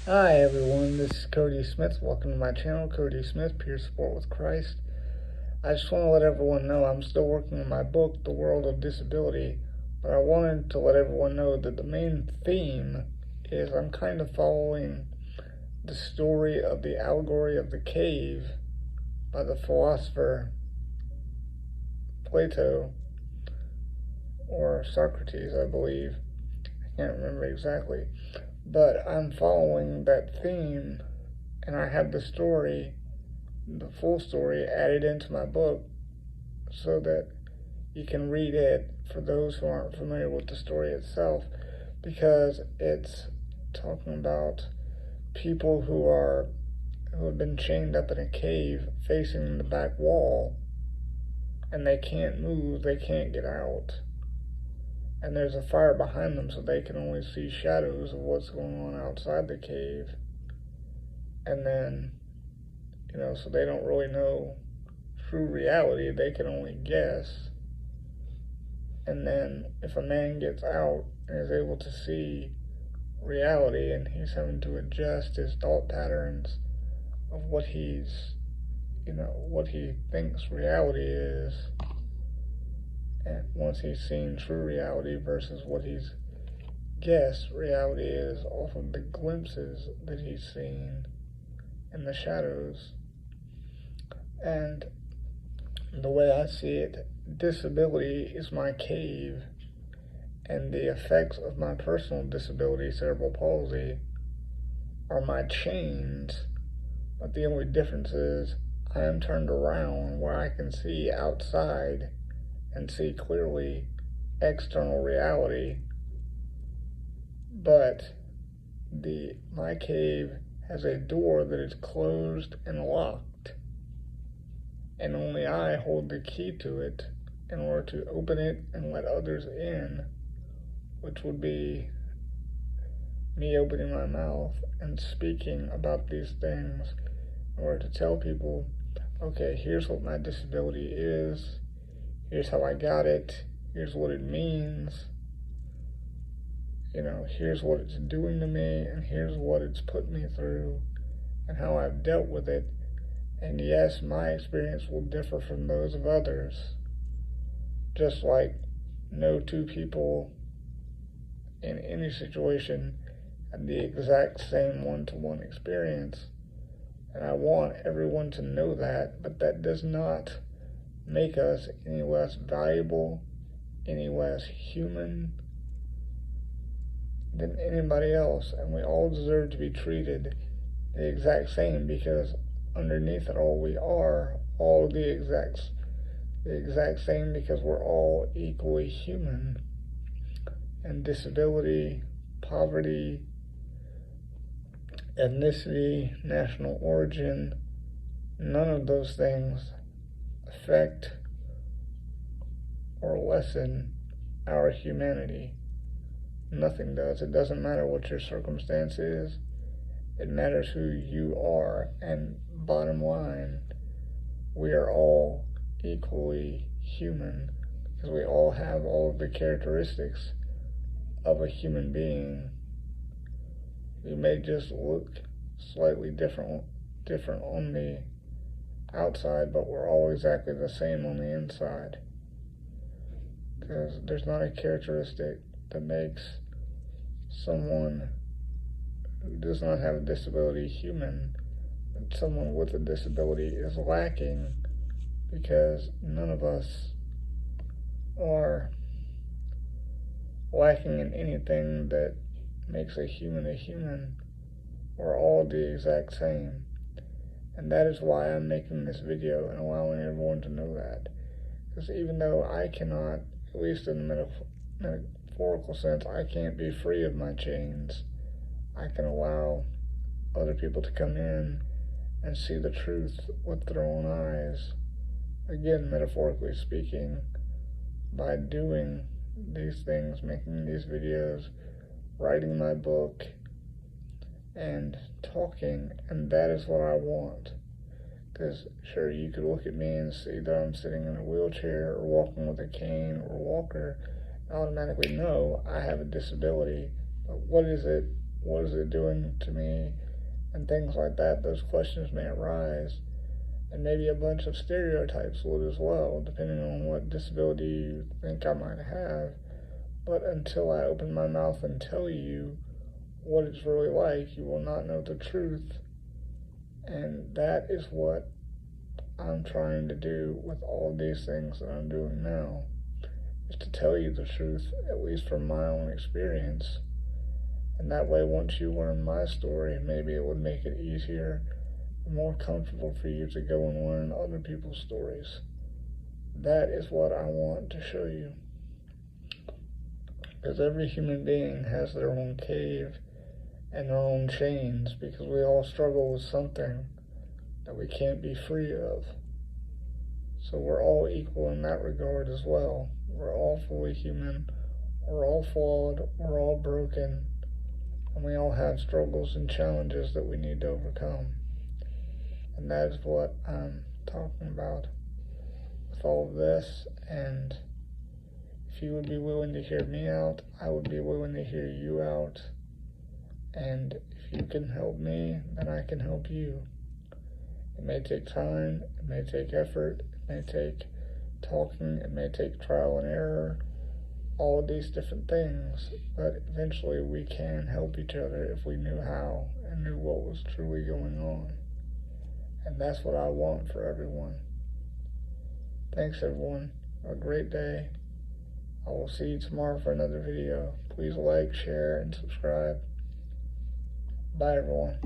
Hi everyone, this is Cody Smith. Welcome to my channel, Cody Smith, Peer Support with Christ. I just want to let everyone know I'm still working on my book, The World of Disability, but I wanted to let everyone know that the main theme is I'm kind of following the story of the allegory of the cave by the philosopher Plato, or Socrates, I believe. I can't remember exactly. But I'm following that theme, and I have the story, the full story, added into my book so that you can read it for those who aren't familiar with the story itself, because it's talking about people who have been chained up in a cave facing the back wall, and they can't move, they can't get out. And there's a fire behind them, so they can only see shadows of what's going on outside the cave. And then, so they don't really know true reality, they can only guess. And then if a man gets out and is able to see reality, and he's having to adjust his thought patterns of what he thinks reality is, and once he's seen true reality versus what he's guessed reality is off of the glimpses that he's seen in the shadows. And the way I see it, disability is my cave, and the effects of my personal disability, cerebral palsy, are my chains. But the only difference is I am turned around where I can see outside and see clearly external reality, but my cave has a door that is closed and locked, and only I hold the key to it in order to open it and let others in, which would be me opening my mouth and speaking about these things in order to tell people, okay, here's what my disability is, here's how I got it, here's what it means, here's what it's doing to me, and here's what it's put me through, and how I've dealt with it. And yes, my experience will differ from those of others, just like no two people in any situation have the exact same one-to-one experience. And I want everyone to know that, but that does not make us any less valuable, any less human than anybody else. And we all deserve to be treated the exact same, because underneath it all we are all the exact same, because we're all equally human. And disability, poverty, ethnicity, national origin, none of those things affect or lessen our humanity. Nothing does. It doesn't matter what your circumstance is. It matters who you are. And bottom line, we are all equally human, because we all have all of the characteristics of a human being. We may just look slightly different on the outside, but we're all exactly the same on the inside, because there's not a characteristic that makes someone who does not have a disability human that someone with a disability is lacking, because none of us are lacking in anything that makes a human a human. We're all the exact same. And that is why I'm making this video and allowing everyone to know that. Because even though I cannot, at least in the metaphorical sense, I can't be free of my chains, I can allow other people to come in and see the truth with their own eyes. Again, metaphorically speaking, by doing these things, making these videos, writing my book, and talking. And that is what I want. Because sure, you could look at me and see that I'm sitting in a wheelchair or walking with a cane or walker, and automatically know I have a disability. But what is it what is it doing to me, and things like that. Those questions may arise, and maybe a bunch of stereotypes would as well, depending on what disability you think I might have. But until I open my mouth and tell you what it's really like, you will not know the truth. And that is what I'm trying to do with all these things that I'm doing now, is to tell you the truth, at least from my own experience. And that way, once you learn my story, maybe it would make it easier and more comfortable for you to go and learn other people's stories. That is what I want to show you. Because every human being has their own cave and their own chains, because we all struggle with something that we can't be free of. So we're all equal in that regard as well. We're all fully human, we're all flawed, we're all broken, and we all have struggles and challenges that we need to overcome. And that is what I'm talking about with all of this. And if you would be willing to hear me out, I would be willing to hear you out. And if you can help me, then I can help you. It may take time, it may take effort, it may take talking, it may take trial and error, all of these different things, but eventually we can help each other if we knew how and knew what was truly going on. And that's what I want for everyone. Thanks everyone. Have a great day. I will see you tomorrow for another video. Please like, share, and subscribe. Bye everyone.